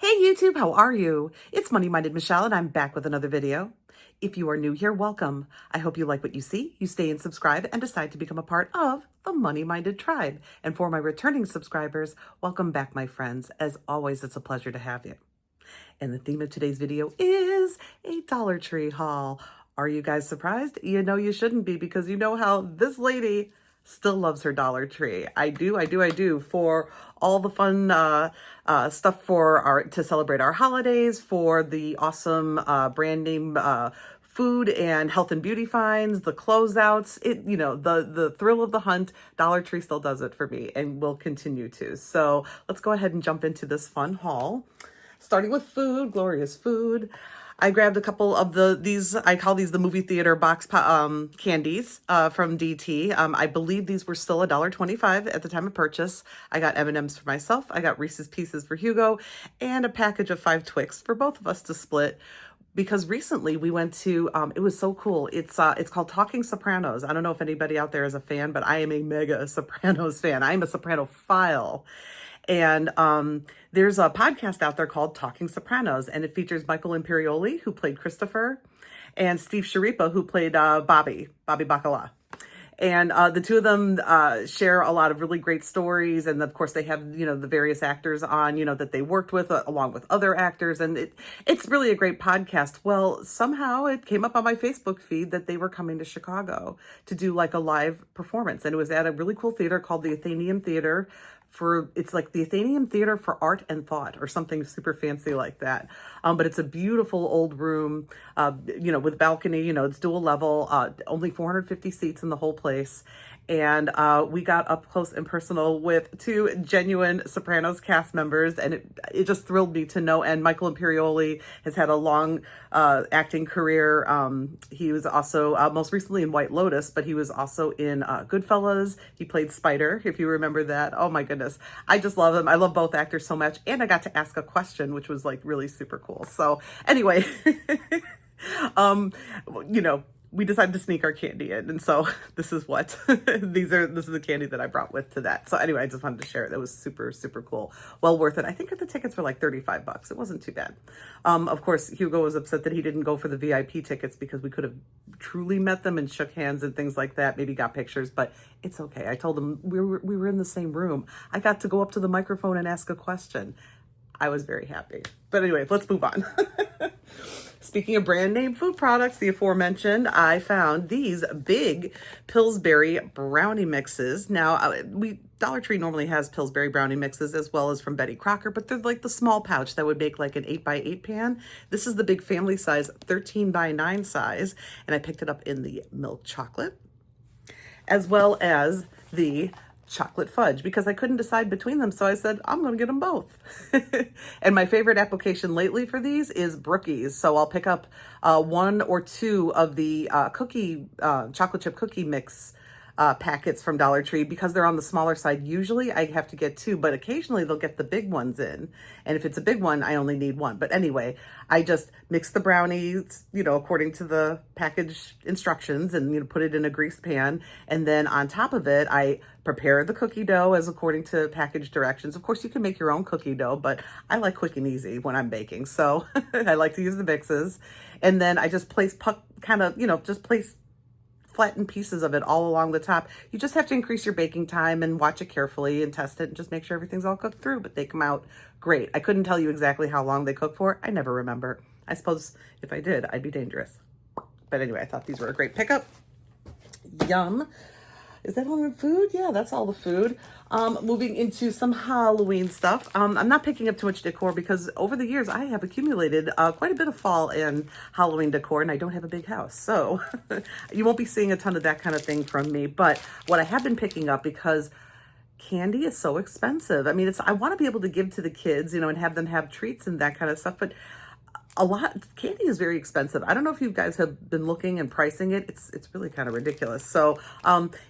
Hey YouTube, how are you? It's Money Minded Michelle and I'm back with another video. If you are new here, welcome. I hope you like what you see, you stay and subscribe and decide to become a part of the Money Minded tribe. And for my returning subscribers, welcome back my friends. As always, it's a pleasure to have you. And the theme of today's video is a Dollar Tree haul. Are you guys surprised? You know you shouldn't be, because you know how this lady still loves her Dollar Tree. I do. For all the fun stuff to celebrate our holidays, for the awesome brand name food and health and beauty finds, the closeouts, the thrill of the hunt. Dollar Tree still does it for me and will continue to. So let's go ahead and jump into this fun haul. Starting with food, glorious food. I grabbed a couple of these, I call these the movie theater box candies from DT. I believe these were still $1.25 at the time of purchase. I got M&Ms for myself. I got Reese's Pieces for Hugo and a package of 5 Twix for both of us to split. Because recently we went to, it was so cool. It's called Talking Sopranos. I don't know if anybody out there is a fan, but I am a mega Sopranos fan. I am a Sopranophile. And there's a podcast out there called Talking Sopranos, and it features Michael Imperioli, who played Christopher, and Steve Schirripa, who played Bobby Bacala. And the two of them share a lot of really great stories. And of course, they have, the various actors on, that they worked with along with other actors. And it's really a great podcast. Well, somehow it came up on my Facebook feed that they were coming to Chicago to do like a live performance. And it was at a really cool theater called the Athenaeum Theater. It's like the Athenaeum Theater for Art and Thought or something super fancy like that. But it's a beautiful old room, with balcony, it's dual level, only 450 seats in the whole place. And we got up close and personal with 2 genuine Sopranos cast members, and it just thrilled me to know. And Michael Imperioli has had a long acting career. He was also most recently in White Lotus, but he was also in Goodfellas. He played Spider, if you remember that. Oh my goodness. I just love him. I love both actors so much. And I got to ask a question, which was like really super cool. So anyway, we decided to sneak our candy in. And so this is what, this is the candy that I brought with to that. So anyway, I just wanted to share it. That was super, super cool. Well worth it. I think the tickets were like $35. It wasn't too bad. Of course, Hugo was upset that he didn't go for the VIP tickets because we could have truly met them and shook hands and things like that. Maybe got pictures, but it's okay. I told him we were in the same room. I got to go up to the microphone and ask a question. I was very happy. But anyway, let's move on. Speaking of brand name food products, the aforementioned, I found these big Pillsbury brownie mixes. Now, Dollar Tree normally has Pillsbury brownie mixes as well as from Betty Crocker, but they're like the small pouch that would make like an 8x8 pan. This is the big family size 13x9 size, and I picked it up in the milk chocolate as well as the chocolate fudge because I couldn't decide between them. So I said, I'm going to get them both. And my favorite application lately for these is Brookie's. So I'll pick up 1 or 2 of the chocolate chip cookie mix packets from Dollar Tree because they're on the smaller side. Usually I have to get 2, but occasionally they'll get the big ones in. And if it's a big one, I only need 1. But anyway, I just mix the brownies, according to the package instructions and, put it in a greased pan. And then on top of it, I prepare the cookie dough as according to package directions. Of course, you can make your own cookie dough, but I like quick and easy when I'm baking. So I like to use the mixes. And then I just place flatten pieces of it all along the top. You just have to increase your baking time and watch it carefully and test it and just make sure everything's all cooked through, but they come out great. I couldn't tell you exactly how long they cook for. I never remember. I suppose if I did, I'd be dangerous. But anyway, I thought these were a great pickup. Yum. Is that all the food? Yeah, that's all the food. Moving into some Halloween stuff. I'm not picking up too much decor because over the years I have accumulated quite a bit of fall and Halloween decor, and I don't have a big house. So you won't be seeing a ton of that kind of thing from me. But what I have been picking up, because candy is so expensive. I mean, I want to be able to give to the kids, and have them have treats and that kind of stuff. But candy is very expensive. I don't know if you guys have been looking and pricing it. It's really kind of ridiculous. So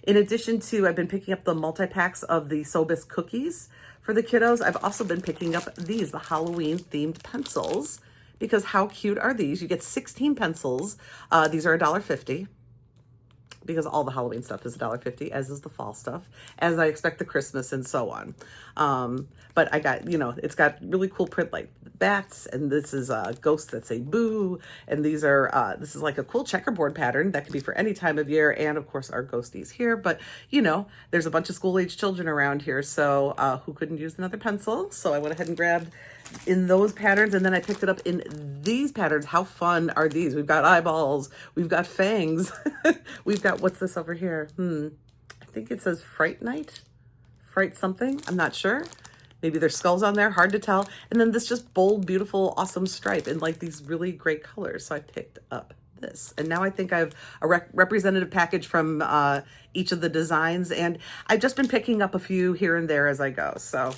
in addition to, I've been picking up the multi-packs of the Sobis cookies for the kiddos. I've also been picking up the Halloween themed pencils, because how cute are these? You get 16 pencils. These are $1.50. because all the Halloween stuff is $1.50, as is the fall stuff, as I expect the Christmas and so on. But I got, it's got really cool print, like bats, and this is ghosts that say boo, and these are, this is like a cool checkerboard pattern that could be for any time of year, and of course our ghosties here, but you know, there's a bunch of school-age children around here, so who couldn't use another pencil? So I went ahead and grabbed in those patterns, and then I picked it up in these patterns. How fun are these? We've got eyeballs, we've got fangs, we've got, what's this over here? I think it says Fright Night, Fright something, I'm not sure. Maybe there's skulls on there, hard to tell. And then this just bold, beautiful, awesome stripe in like these really great colors. So I picked up this. And now I think I have a representative package from each of the designs. And I've just been picking up a few here and there as I go. So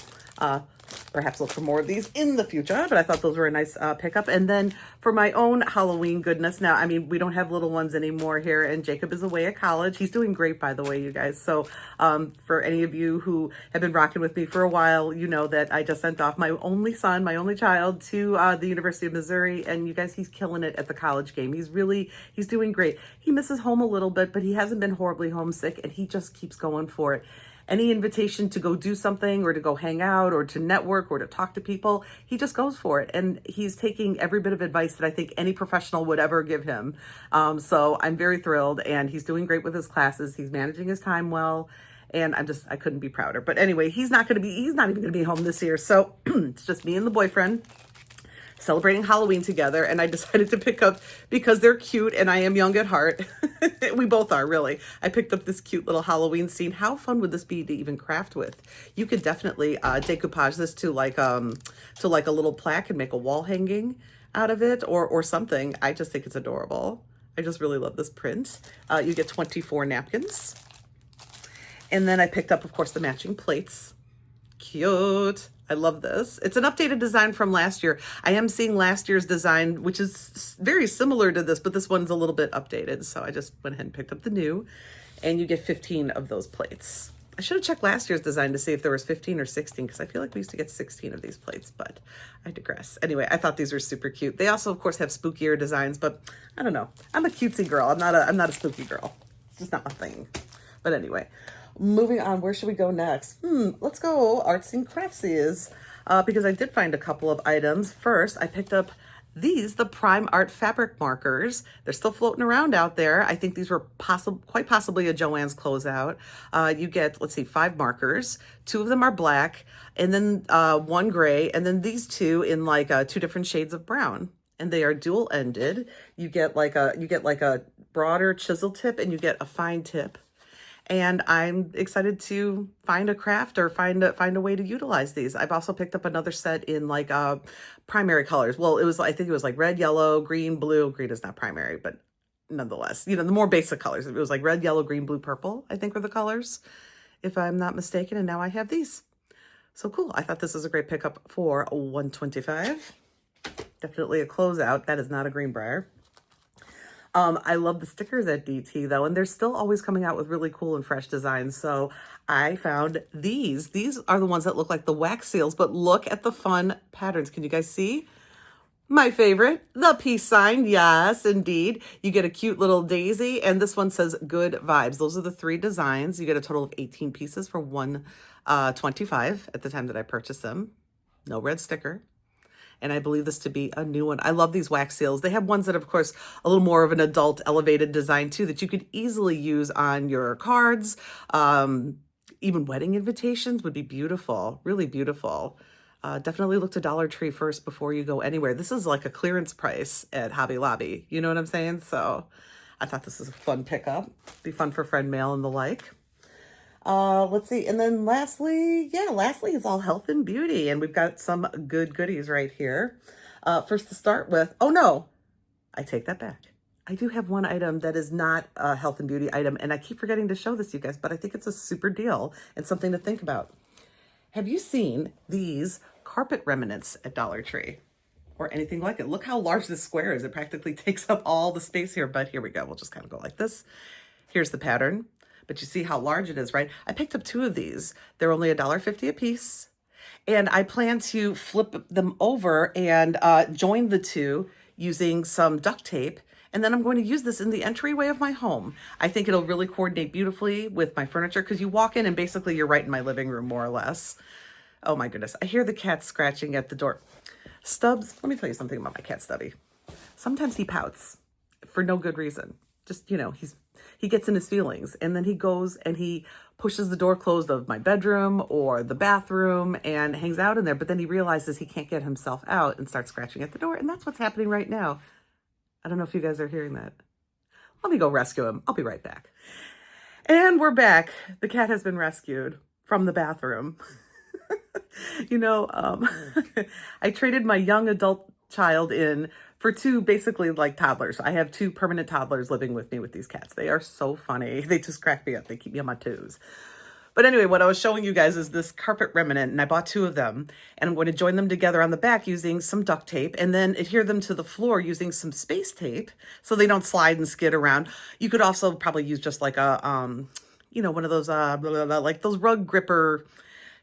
perhaps look for more of these in the future, but I thought those were a nice pickup. And then for my own Halloween goodness, now, I mean, we don't have little ones anymore here, and Jacob is away at college. He's doing great, by the way, you guys. So for any of you who have been rocking with me for a while, you know that I just sent off my only son, my only child, to the University of Missouri, and you guys, he's killing it at the college game. He's doing great. He misses home a little bit, but he hasn't been horribly homesick, and he just keeps going for it. Any invitation to go do something or to go hang out or to network or to talk to people, he just goes for it. And he's taking every bit of advice that I think any professional would ever give him. So I'm very thrilled, and he's doing great with his classes. He's managing his time well, and I couldn't be prouder. But anyway, he's not even gonna be home this year. So it's just me and the boyfriend celebrating Halloween together, and I decided to pick up, because they're cute and I am young at heart. We both are, really. I picked up this cute little Halloween scene. How fun would this be to even craft with? You could definitely decoupage this to like a little plaque and make a wall hanging out of it, or something. I just think it's adorable. I just really love this print. You get 24 napkins. And then I picked up, of course, the matching plates. Cute. I love this. It's an updated design from last year. I am seeing last year's design, which is very similar to this, but this one's a little bit updated. So I just went ahead and picked up the new, and you get 15 of those plates. I should have checked last year's design to see if there was 15 or 16, because I feel like we used to get 16 of these plates, but I digress. Anyway, I thought these were super cute. They also, of course, have spookier designs, but I don't know. I'm a cutesy girl. I'm not a spooky girl. It's just not my thing. But anyway, moving on, where should we go next? Let's go artsy and craftsies, because I did find a couple of items. First, I picked up the Prime Art fabric markers. They're still floating around out there. I think these were quite possibly a Joann's closeout. You get, let's see, 5 markers. 2 of them are black, and then 1 gray, and then these 2 in like 2 different shades of brown. And they are dual-ended. You get like a broader chisel tip, and you get a fine tip. And I'm excited to find a craft or find a way to utilize these. I've also picked up another set in like primary colors. Well, I think it was like red, yellow, green, blue. Green is not primary, but nonetheless, you know, the more basic colors. It was like red, yellow, green, blue, purple, I think were the colors, if I'm not mistaken. And now I have these. So cool. I thought this was a great pickup for $125. Definitely a closeout. That is not a Greenbrier. I love the stickers at DT though, and they're still always coming out with really cool and fresh designs. So I found these. These are the ones that look like the wax seals, but look at the fun patterns. Can you guys see? My favorite, the peace sign. Yes, indeed. You get a cute little daisy, and this one says good vibes. Those are the 3 designs. You get a total of 18 pieces for $125 at the time that I purchased them. No red sticker. And I believe this to be a new one. I love these wax seals. They have ones that are, of course, a little more of an adult elevated design too, that you could easily use on your cards. Even wedding invitations would be beautiful, really beautiful. Definitely look to Dollar Tree first before you go anywhere. This is like a clearance price at Hobby Lobby. You know what I'm saying? So I thought this was a fun pickup. Be fun for friend mail and the like. Let's see. And then lastly is all health and beauty. And we've got some good goodies right here. First to start with, oh no, I take that back. I do have one item that is not a health and beauty item, and I keep forgetting to show this to you guys, but I think it's a super deal and something to think about. Have you seen these carpet remnants at Dollar Tree or anything like it? Look how large this square is. It practically takes up all the space here, but here we go. We'll just kind of go like this. Here's the pattern. But you see how large it is, right? I picked up 2 of these. They're only $1.50 a piece. And I plan to flip them over and join the 2 using some duct tape. And then I'm going to use this in the entryway of my home. I think it'll really coordinate beautifully with my furniture, because you walk in and basically you're right in my living room, more or less. Oh my goodness. I hear the cat scratching at the door. Stubbs, let me tell you something about my cat Stubby. Sometimes he pouts for no good reason. Just, he gets in his feelings, and then he goes and he pushes the door closed of my bedroom or the bathroom and hangs out in there. But then he realizes he can't get himself out and starts scratching at the door. And that's what's happening right now. I don't know if you guys are hearing that. Let me go rescue him. I'll be right back. And we're back. The cat has been rescued from the bathroom. I traded my young adult child in for two basically like toddlers. I have two permanent toddlers living with me with these cats. They are so funny. They just crack me up. They keep me on my toes. But anyway, what I was showing you guys is this carpet remnant, and I bought two of them, and I'm going to join them together on the back using some duct tape and then adhere them to the floor using some space tape so they don't slide and skid around. You could also probably use just like a, one of those, like those rug gripper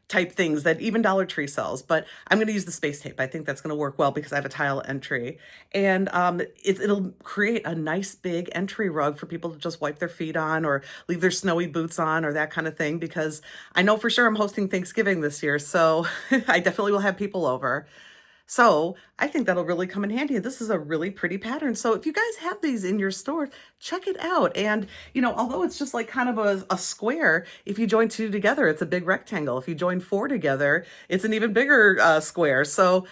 type things that even Dollar Tree sells, but I'm going to use the space tape. I think that's going to work well because I have a tile entry, and it'll create a nice big entry rug for people to just wipe their feet on or leave their snowy boots on or that kind of thing, because I know for sure I'm hosting Thanksgiving this year, so I definitely will have people over. So I think that'll really come in handy. This is a really pretty pattern. So if you guys have these in your store, check it out. And, although it's just like kind of a square, if you join two together, it's a big rectangle. If you join four together, it's an even bigger square. So,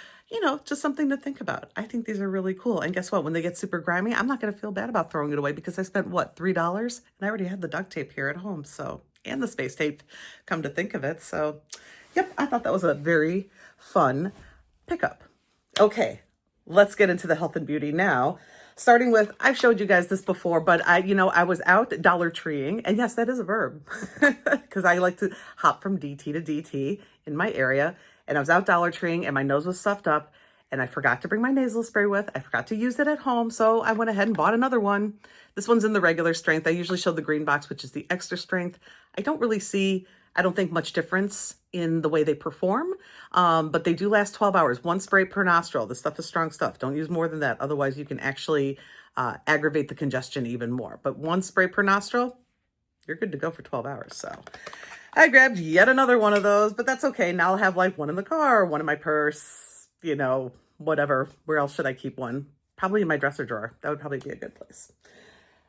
just something to think about. I think these are really cool. And guess what? When they get super grimy, I'm not going to feel bad about throwing it away because I spent, what, $3? And I already had the duct tape here at home. So, and the space tape, come to think of it. So, yep, I thought that was a very fun pickup. Okay, let's get into the health and beauty now. Starting with, I've showed you guys this before, but I was out Dollar Treeing, and yes, that is a verb, because I like to hop from DT to DT in my area, and I was out Dollar Treeing, and my nose was stuffed up, and I forgot to bring my nasal spray with. I forgot to use it at home, so I went ahead and bought another one. This one's in the regular strength. I usually show the green box, which is the extra strength. I don't think much difference in the way they perform, but they do last 12 hours. One spray per nostril. This stuff is strong stuff. Don't use more than that. Otherwise, you can actually aggravate the congestion even more. But one spray per nostril, you're good to go for 12 hours. So I grabbed yet another one of those, but that's okay. Now I'll have like one in the car, one in my purse, whatever. Where else should I keep one? Probably in my dresser drawer. That would probably be a good place.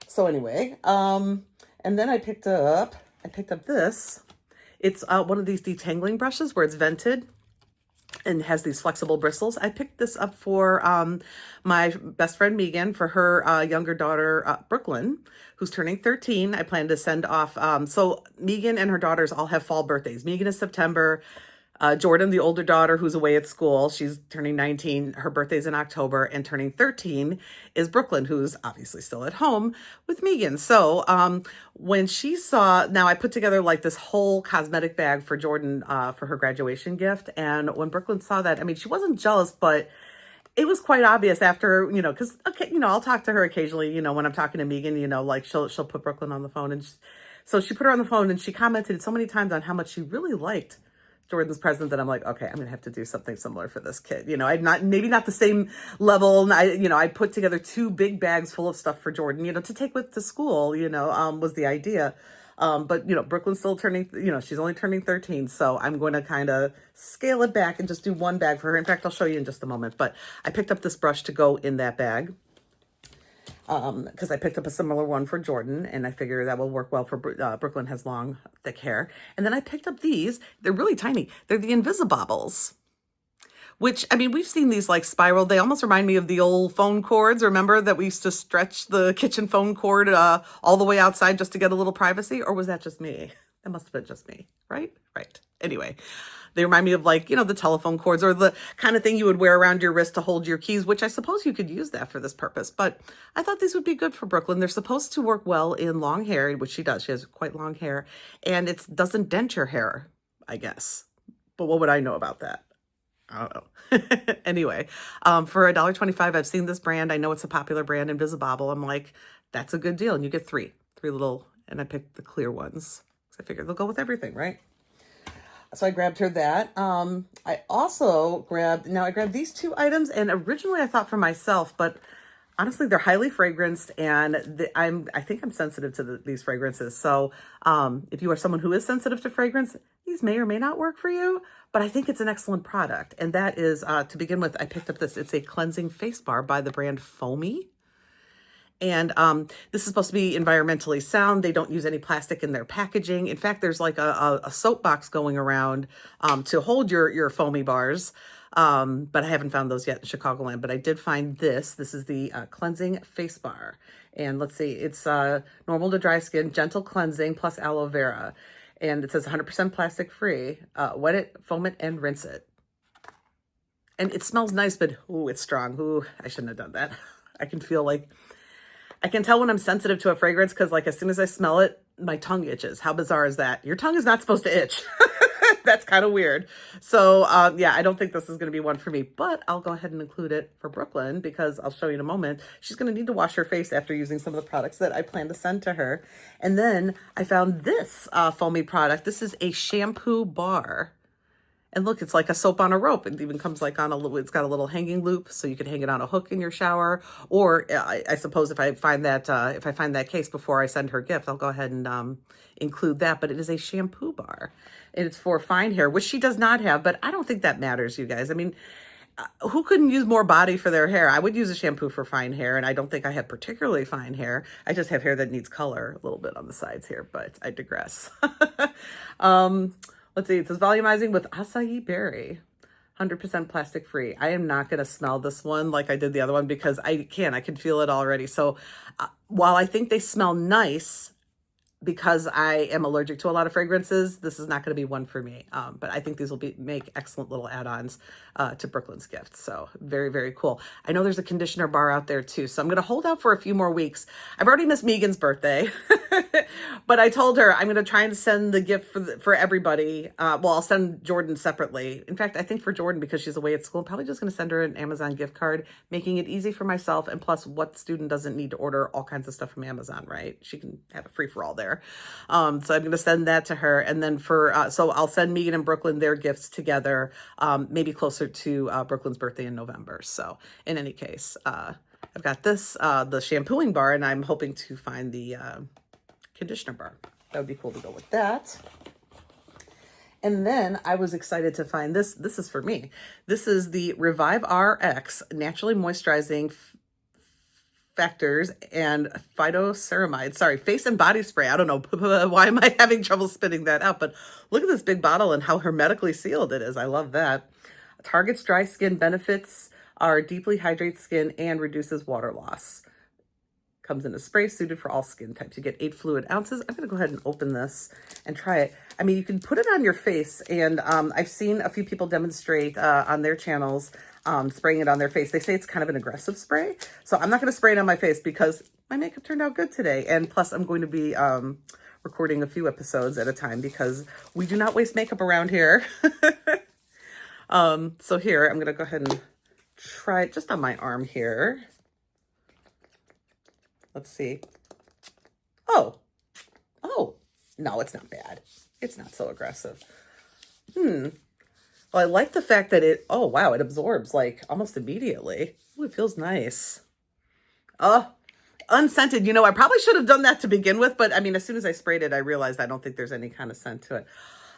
So anyway, and then I picked up this. It's one of these detangling brushes where it's vented and has these flexible bristles. I picked this up for my best friend Megan for her younger daughter Brooklyn, who's turning 13. I plan to send off. So Megan and her daughters all have fall birthdays. Megan is September. Jordan, the older daughter who's away at school, she's turning 19. Her birthday's in October, and turning 13 is Brooklyn, who's obviously still at home with Megan. So when she saw, now I put together like this whole cosmetic bag for Jordan for her graduation gift. And when Brooklyn saw that, I mean, she wasn't jealous, but it was quite obvious after, because, okay, I'll talk to her occasionally, when I'm talking to Megan, like she'll put Brooklyn on the phone. And so she put her on the phone and she commented so many times on how much she really liked Jordan's present that I'm like, okay, I'm gonna have to do something similar for this kid. Maybe not the same level. I put together two big bags full of stuff for Jordan, to take with to school, was the idea. But Brooklyn's still turning, she's only turning 13. So I'm going to kind of scale it back and just do one bag for her. In fact, I'll show you in just a moment, but I picked up this brush to go in that bag. Because I picked up a similar one for Jordan, and I figure that will work well for Brooklyn has long, thick hair. And then I picked up these. They're really tiny. They're the Invisibobbles, which, I mean, we've seen these like spiral. They almost remind me of the old phone cords. Remember that we used to stretch the kitchen phone cord all the way outside just to get a little privacy? Or was that just me? That must have been just me, right? Right. Anyway, they remind me of like, the telephone cords or the kind of thing you would wear around your wrist to hold your keys, which I suppose you could use that for this purpose. But I thought these would be good for Brooklyn. They're supposed to work well in long hair, which she does. She has quite long hair, and it doesn't dent your hair, I guess. But what would I know about that? I don't know. Anyway, for $1.25, I've seen this brand. I know it's a popular brand, Invisibobble. I'm like, that's a good deal. And you get three little, and I picked the clear ones. So I figured they'll go with everything, right? So I grabbed her that. I also grabbed these two items, and originally I thought for myself, but honestly, they're highly fragranced, and I think I'm sensitive to these fragrances. So if you are someone who is sensitive to fragrance, These may or may not work for you, but I think it's an excellent product. And that is, to begin with, I picked up this. It's a cleansing face bar by the brand Foamy. And this is supposed to be environmentally sound. They don't use any plastic in their packaging. In fact, there's like a soapbox going around to hold your foamy bars. But I haven't found those yet in Chicagoland. But I did find this. This is the cleansing face bar. And let's see, it's normal to dry skin, gentle cleansing plus aloe vera. And it says 100% plastic free. Wet it, foam it, and rinse it. And it smells nice, but ooh, it's strong. Ooh, I shouldn't have done that. I can feel like, I can tell when I'm sensitive to a fragrance because like as soon as I smell it, my tongue itches. How bizarre is that? Your tongue is not supposed to itch. That's kind of weird. So yeah, I don't think this is going to be one for me, but I'll go ahead and include it for Brooklyn because I'll show you in a moment. She's going to need to wash her face after using some of the products that I plan to send to her. And then I found this foamy product. This is a shampoo bar. And look, it's like a soap on a rope. It even comes like on a little, it's got a little hanging loop so you can hang it on a hook in your shower. Or I suppose if I find that case before I send her gift, I'll go ahead and include that. But it is a shampoo bar and it's for fine hair, which she does not have, but I don't think that matters, you guys. I mean, who couldn't use more body for their hair? I would use a shampoo for fine hair, and I don't think I have particularly fine hair. I just have hair that needs color a little bit on the sides here, but I digress. Let's see, it says volumizing with acai berry, 100% plastic free. I am not going to smell this one like I did the other one because I can feel it already. So while I think they smell nice, because I am allergic to a lot of fragrances, this is not going to be one for me. But I think these will make excellent little add-ons to Brooklyn's gift. So very, very cool. I know there's a conditioner bar out there too. So I'm going to hold out for a few more weeks. I've already missed Megan's birthday, but I told her I'm going to try and send the gift for everybody. Well, I'll send Jordan separately. In fact, I think for Jordan, because she's away at school, I'm probably just going to send her an Amazon gift card, making it easy for myself. And plus, what student doesn't need to order all kinds of stuff from Amazon, right? She can have a free for all there. So I'm going to send that to her. And then so I'll send Megan and Brooklyn their gifts together, maybe closer to Brooklyn's birthday in November. So in any case, I've got this, the shampooing bar, and I'm hoping to find the conditioner bar. That would be cool to go with that. And then I was excited to find this. This is for me. This is the Revive RX Naturally Moisturizing Factors and Phytoceramide. Sorry, face and body spray. I don't know. Why am I having trouble spitting that out? But look at this big bottle and how hermetically sealed it is. I love that. Targets dry skin, benefits are deeply hydrates skin and reduces water loss. Comes in a spray suited for all skin types. You get 8 fluid ounces. I'm going to go ahead and open this and try it. I mean, you can put it on your face, and I've seen a few people demonstrate on their channels spraying it on their face. They say it's kind of an aggressive spray. So I'm not going to spray it on my face because my makeup turned out good today. And plus, I'm going to be recording a few episodes at a time because we do not waste makeup around here. So here, I'm going to go ahead and try it just on my arm here. Let's see. Oh, no, it's not bad. It's not so aggressive. Well, I like the fact that oh, wow, it absorbs like almost immediately. Ooh, it feels nice. Unscented. You know, I probably should have done that to begin with, but I mean, as soon as I sprayed it, I realized I don't think there's any kind of scent to it.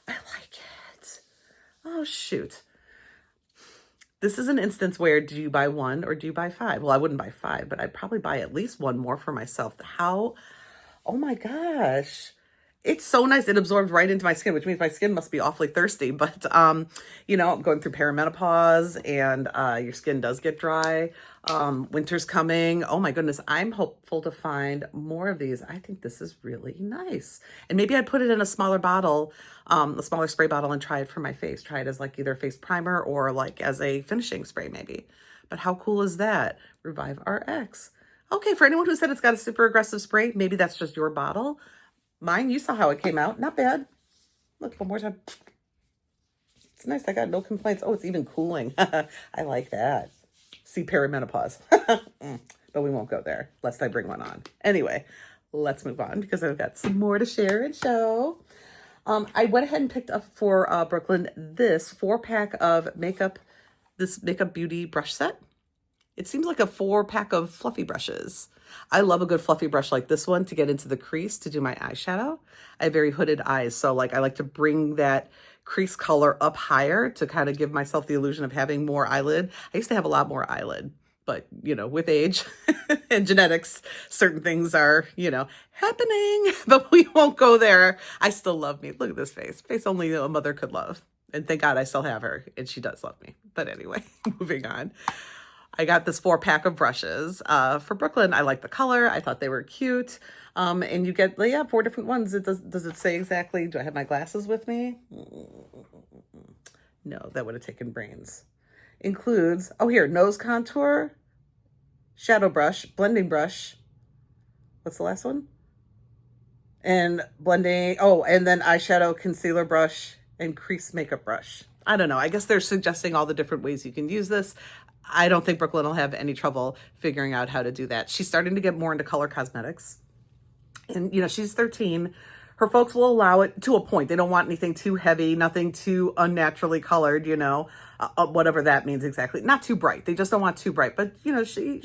I like it. Oh, shoot. This is an instance where do you buy one or do you buy 5? Well, I wouldn't buy 5, but I'd probably buy at least one more for myself. Oh my gosh. It's so nice. It absorbs right into my skin, which means my skin must be awfully thirsty. But, you know, I'm going through perimenopause and your skin does get dry. Winter's coming. Oh my goodness. I'm hopeful to find more of these. I think this is really nice. And maybe I'd put it in a smaller bottle, a smaller spray bottle and try it for my face. Try it as like either a face primer or like as a finishing spray maybe. But how cool is that? Revive RX. Okay, for anyone who said it's got a super aggressive spray, maybe that's just your bottle. Mine, you saw how it came out. Not bad. Look, one more time. It's nice. I got no complaints. Oh, it's even cooling. I like that. See, perimenopause. But we won't go there, lest I bring one on. Anyway, let's move on because I've got some more to share and show. I went ahead and picked up for Brooklyn this 4-pack of this Makeup Beauty brush set. It seems like a 4-pack of fluffy brushes. I love a good fluffy brush like this one to get into the crease to do my eyeshadow. I have very hooded eyes, so like I like to bring that crease color up higher to kind of give myself the illusion of having more eyelid. I used to have a lot more eyelid, but you know, with age and genetics, certain things are, you know, happening, but we won't go there. I still love me. Look at this face. Face only a mother could love. And thank God I still have her and she does love me. But anyway, moving on. I got this 4-pack of brushes for Brooklyn. I like the color. I thought they were cute. And you get, yeah, 4 different ones. Does it say exactly? Do I have my glasses with me? No, that would have taken brains. Includes, oh here, nose contour, shadow brush, blending brush. What's the last one? And blending, oh, and then eyeshadow, concealer brush, and crease makeup brush. I don't know. I guess they're suggesting all the different ways you can use this. I don't think Brooklyn will have any trouble figuring out how to do that. She's starting to get more into color cosmetics. And, you know, she's 13. Her folks will allow it to a point. They don't want anything too heavy, nothing too unnaturally colored, you know, whatever that means exactly. Not too bright. They just don't want too bright. But, you know, she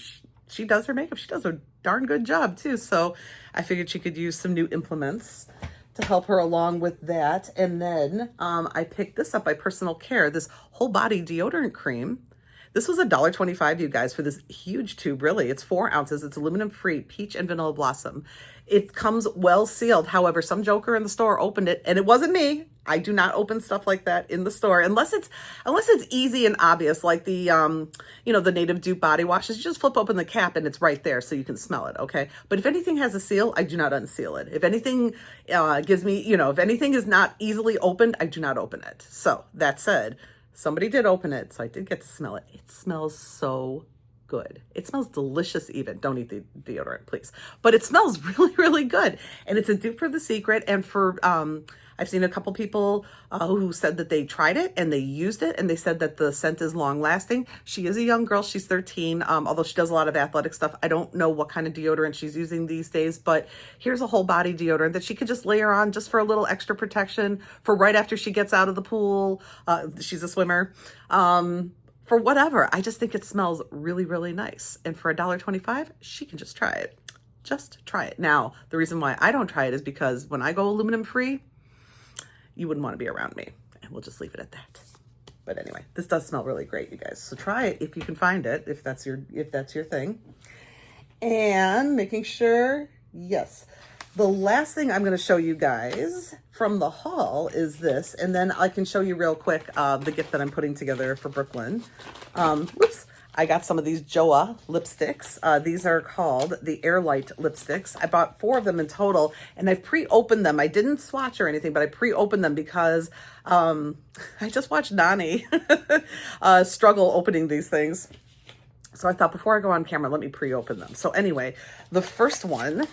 does her makeup. She does a darn good job, too. So I figured she could use some new implements to help her along with that. And then I picked this up by Personal Care, this whole body deodorant cream. This was $1.25, you guys, for this huge tube, really. It's 4 ounces. It's aluminum-free, peach and vanilla blossom. It comes well sealed. However, some joker in the store opened it, and it wasn't me. I do not open stuff like that in the store unless it's easy and obvious, like the you know, the native dupe body washes. You just flip open the cap and it's right there so you can smell it, okay? But if anything has a seal, I do not unseal it. If anything gives me, you know, if anything is not easily opened, I do not open it. So that said, somebody did open it, so I did get to smell it. It smells so good. It smells delicious even. Don't eat the deodorant, please. But it smells really, really good. And it's a dupe for The Secret. And for, I've seen a couple people who said that they tried it and they used it and they said that the scent is long lasting. She is a young girl. She's 13, although she does a lot of athletic stuff. I don't know what kind of deodorant she's using these days, but here's a whole body deodorant that she could just layer on just for a little extra protection for right after she gets out of the pool. She's a swimmer. For whatever. I just think it smells really, really nice. And for $1.25, she can just try it. Just try it. Now, the reason why I don't try it is because when I go aluminum free, you wouldn't want to be around me. And we'll just leave it at that. But anyway, this does smell really great, you guys. So try it if you can find it, if that's your thing. And making sure, yes. The last thing I'm going to show you guys from the haul is this, and then I can show you real quick the gift that I'm putting together for Brooklyn. Whoops. I got some of these Joah lipsticks. These are called the Airlight lipsticks. I bought 4 of them in total, and I've pre-opened them. I didn't swatch or anything, but I pre-opened them because I just watched Nani struggle opening these things. So I thought before I go on camera, let me pre-open them. So anyway, the first one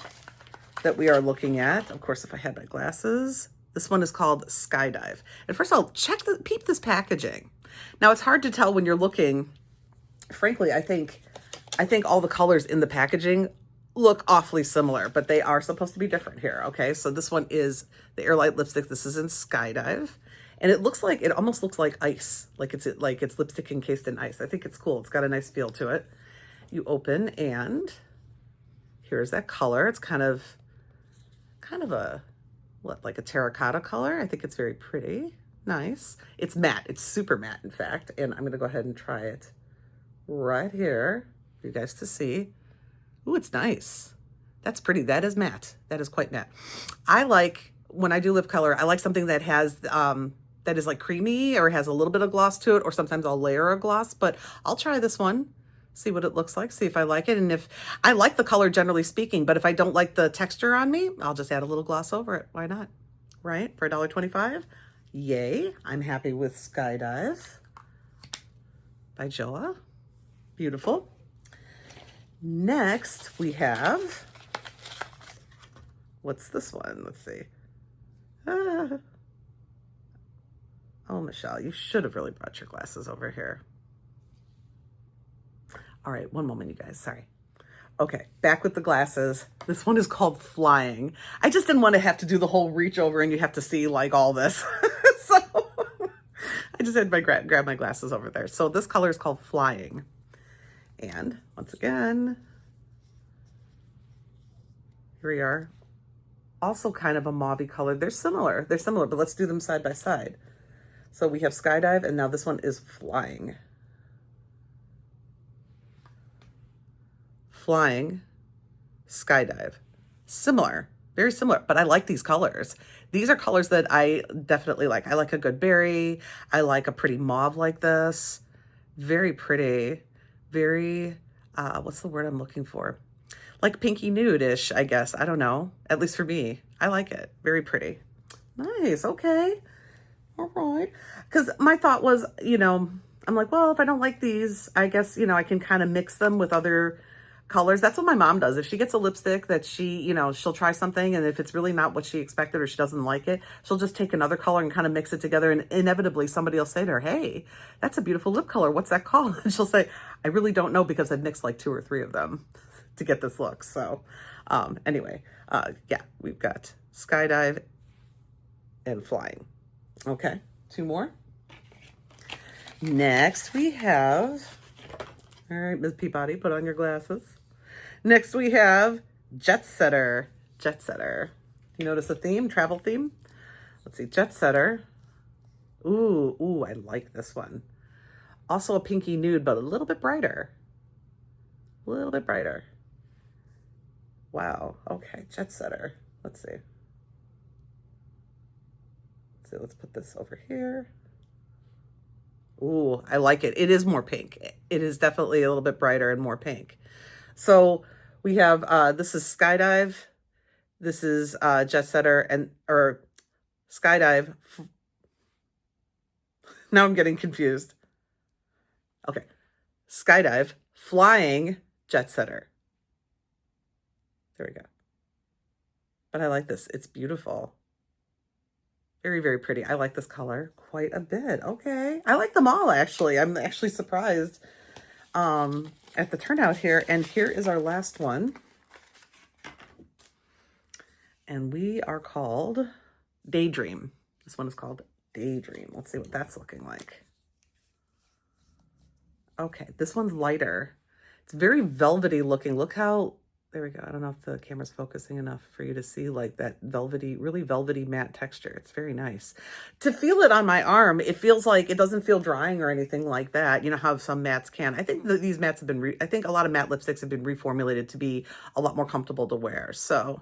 that we are looking at, of course, if I had my glasses, this one is called Skydive. And first of all, peep this packaging. Now it's hard to tell when you're looking. Frankly, I think all the colors in the packaging look awfully similar, but they are supposed to be different here. Okay, so this one is the Airlight lipstick. This is in Skydive, and it almost looks like ice, like it's lipstick encased in ice. I think it's cool. It's got a nice feel to it. You open, and here's that color. It's kind of a, like a terracotta color. I think it's very pretty. Nice. It's matte. It's super matte, in fact. And I'm going to go ahead and try it right here for you guys to see. Ooh, it's nice. That's pretty. That is matte. That is quite matte. I like, when I do lip color, I like something that has, that is like creamy or has a little bit of gloss to it, or sometimes I'll layer a gloss, but I'll try this one. See what it looks like, see if I like it. And if I like the color, generally speaking, but if I don't like the texture on me, I'll just add a little gloss over it. Why not? Right? For $1.25? Yay. I'm happy with Skydive by Joah. Beautiful. Next, we have, what's this one? Let's see. Oh, Michelle, you should have really brought your glasses over here. All right, one moment, you guys. Sorry. Okay, back with the glasses. This one is called Flying. I just didn't want to have to do the whole reach over and you have to see like all this. So I just had to grab my glasses over there. So this color is called Flying. And once again, here we are. Also kind of a mauve color. They're similar, but let's do them side by side. So we have Skydive, and now this one is Flying. Flying, Skydive. Similar, very similar, but I like these colors. These are colors that I definitely like. I like a good berry. I like a pretty mauve like this. Very pretty. Very, what's the word I'm looking for? Like pinky nude-ish, I guess. I don't know. At least for me. I like it. Very pretty. Nice. Okay. All right. Because my thought was, you know, I'm like, well, if I don't like these, I guess, you know, I can kind of mix them with other colors. That's what my mom does. If she gets a lipstick that she, you know, she'll try something, and if it's really not what she expected or she doesn't like it, she'll just take another color and kind of mix it together, and inevitably somebody will say to her, hey, that's a beautiful lip color. What's that called? And she'll say, I really don't know, because I've mixed like 2 or 3 of them to get this look. So anyway, yeah, we've got Skydive and Flying. Okay, 2 more. Next we have, all right, Ms. Peabody, put on your glasses. Next we have Jet Setter. Jet Setter. You notice a theme, travel theme? Let's see, Jet Setter. Ooh, I like this one. Also a pinky nude, but a little bit brighter. A little bit brighter. Wow, okay, Jet Setter. Let's see. Let's put this over here. Ooh, I like it. It is more pink. It is definitely a little bit brighter and more pink. So we have, this is Skydive. This is Jet Setter or Skydive. Now I'm getting confused. Okay. Skydive, Flying, Jet Setter. There we go. But I like this. It's beautiful. Very, very pretty. I like this color quite a bit. Okay. I like them all, actually. I'm actually surprised at the turnout here. And here is our last one. And we are called Daydream. This one is called Daydream. Let's see what that's looking like. Okay, this one's lighter. It's very velvety looking. Look how, there we go. I don't know if the camera's focusing enough for you to see like that velvety, really velvety matte texture. It's very nice. To feel it on my arm, it feels like it doesn't feel drying or anything like that. You know how some mattes can. I think that these mattes have been, I think a lot of matte lipsticks have been reformulated to be a lot more comfortable to wear. So,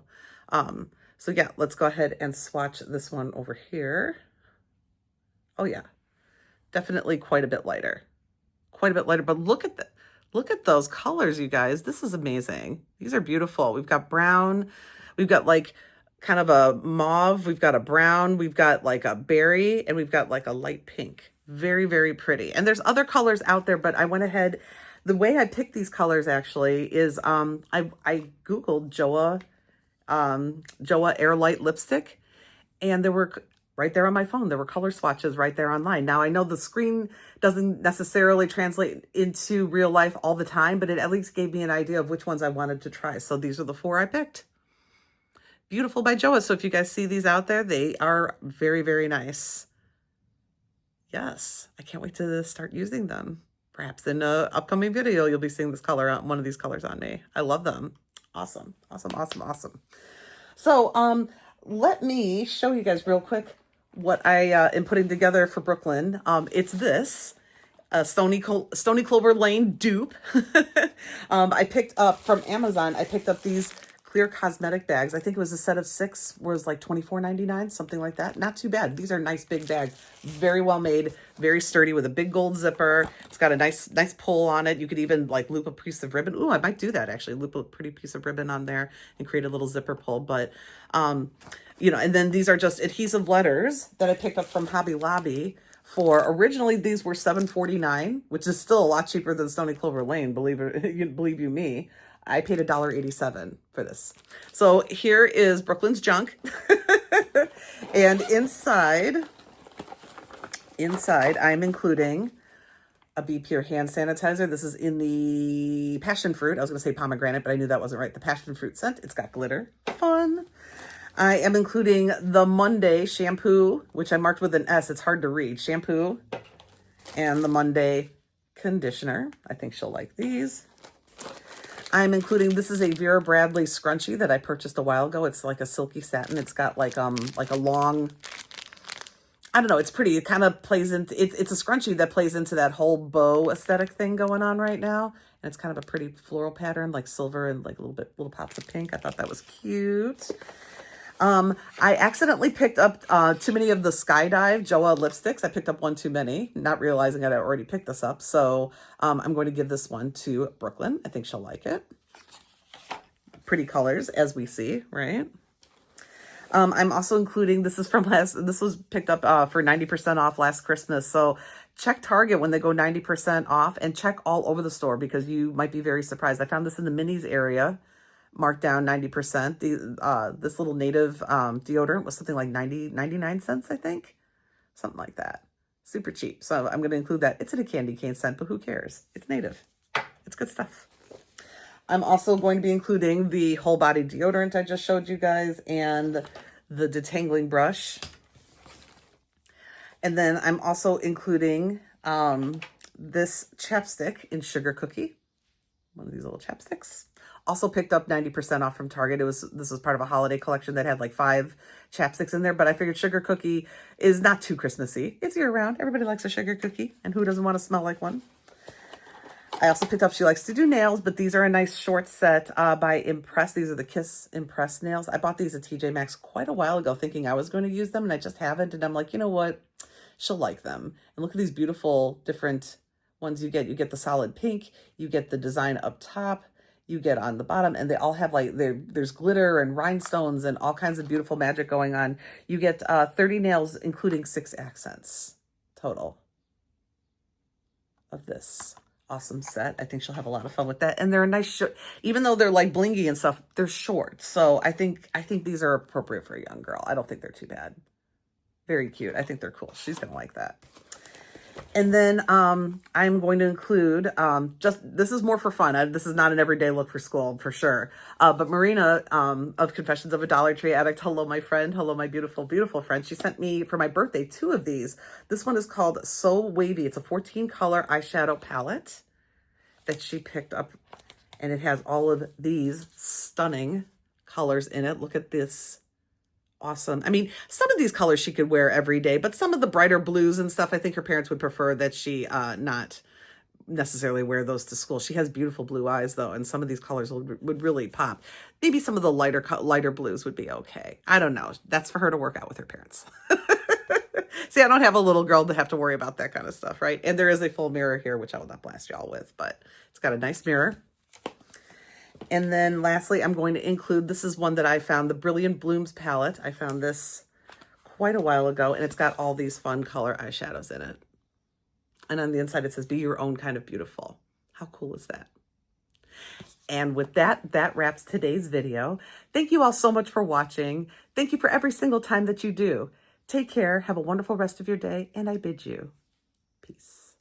so yeah, let's go ahead and swatch this one over here. Oh yeah, definitely quite a bit lighter. Quite a bit lighter, but look at those colors, you guys. This is amazing. These are beautiful. We've got brown, we've got like kind of a mauve, we've got a brown, we've got like a berry, and we've got like a light pink. Very, very pretty. And there's other colors out there, but I went ahead, the way I picked these colors actually is I Googled Joah Airlight lipstick, and there were, right there on my phone, there were color swatches right there online. Now, I know the screen doesn't necessarily translate into real life all the time, but it at least gave me an idea of which ones I wanted to try. So these are the 4 I picked. Beautiful by Joah. So if you guys see these out there, they are very, very nice. Yes, I can't wait to start using them. Perhaps in an upcoming video, you'll be seeing this color on one of these colors on me. I love them. Awesome, awesome, awesome, awesome. So let me show you guys real quick what I am putting together for Brooklyn. It's this Stony Clover Lane dupe. I picked up from Amazon. I picked up these clear cosmetic bags. I think it was a set of 6, was like $24.99, something like that. Not too bad. These are nice big bags, very well made, very sturdy with a big gold zipper. It's got a nice pull on it. You could even like loop a piece of ribbon. Ooh, I might do that actually. Loop a pretty piece of ribbon on there and create a little zipper pull. But you know, and then these are just adhesive letters that I picked up from Hobby Lobby for, originally these were $7.49, which is still a lot cheaper than Stony Clover Lane, believe you me. I paid $1.87 for this. So here is Brooklyn's junk. And inside I'm including a Be Pure hand sanitizer. This is in the passion fruit. I was going to say pomegranate, but I knew that wasn't right. The passion fruit scent. It's got glitter. Fun. I am including the Monday shampoo, which I marked with an S. It's hard to read. Shampoo and the Monday conditioner. I think she'll like these. I'm including, this is a Vera Bradley scrunchie that I purchased a while ago. It's like a silky satin. It's got like a long, I don't know, it's pretty. It kind of plays into, it's a scrunchie that plays into that whole bow aesthetic thing going on right now. And it's kind of a pretty floral pattern, like silver and like little pops of pink. I thought that was cute. I accidentally picked up too many of the Skydive Joah lipsticks. I picked up one too many, not realizing that I already picked this up. So I'm going to give this one to Brooklyn. I think she'll like it. Pretty colors, as we see, right? I'm also including, this was picked up for 90% off last Christmas. So check Target when they go 90% off, and check all over the store because you might be very surprised. I found this in the minis area, marked down 90%. This little native deodorant was something like 99 cents, I think. Something like that. Super cheap. So I'm going to include that. It's in a candy cane scent, but who cares? It's native. It's good stuff. I'm also going to be including the whole body deodorant I just showed you guys and the detangling brush. And then I'm also including this chapstick in Sugar Cookie. One of these little chapsticks. Also picked up 90% off from Target. This was part of a holiday collection that had like 5 chapsticks in there, but I figured Sugar Cookie is not too Christmassy. It's year round. Everybody likes a sugar cookie, and who doesn't want to smell like one? I also picked up, she likes to do nails, but these are a nice short set by Impress. These are the Kiss Impress nails. I bought these at TJ Maxx quite a while ago thinking I was going to use them, and I just haven't. And I'm like, you know what? She'll like them. And look at these beautiful different ones you get. You get the solid pink. You get the design up top. You get on the bottom, and they all have like, there's glitter and rhinestones and all kinds of beautiful magic going on. You get 30 nails, including 6 accents total of this awesome set. I think she'll have a lot of fun with that. And they're a nice, even though they're like blingy and stuff, they're short. So I think these are appropriate for a young girl. I don't think they're too bad. Very cute. I think they're cool. She's going to like that. And then I'm going to include, this is more for fun. This is not an everyday look for school, for sure. But Marina of Confessions of a Dollar Tree Addict, hello, my friend. Hello, my beautiful, beautiful friend. She sent me, for my birthday, 2 of these. This one is called So Wavy. It's a 14-color eyeshadow palette that she picked up. And it has all of these stunning colors in it. Look at this. Awesome. I mean, some of these colors she could wear every day, but some of the brighter blues and stuff, I think her parents would prefer that she not necessarily wear those to school. She has beautiful blue eyes, though, and some of these colors would really pop. Maybe some of the lighter blues would be okay. I don't know. That's for her to work out with her parents. See, I don't have a little girl to have to worry about that kind of stuff, right? And there is a full mirror here, which I will not blast y'all with, but it's got a nice mirror. And then lastly, I'm going to include, this is one that I found, the Brilliant Blooms palette. I found this quite a while ago, and it's got all these fun color eyeshadows in it. And on the inside, it says, be your own kind of beautiful. How cool is that? And with that, that wraps today's video. Thank you all so much for watching. Thank you for every single time that you do. Take care. Have a wonderful rest of your day, and I bid you peace.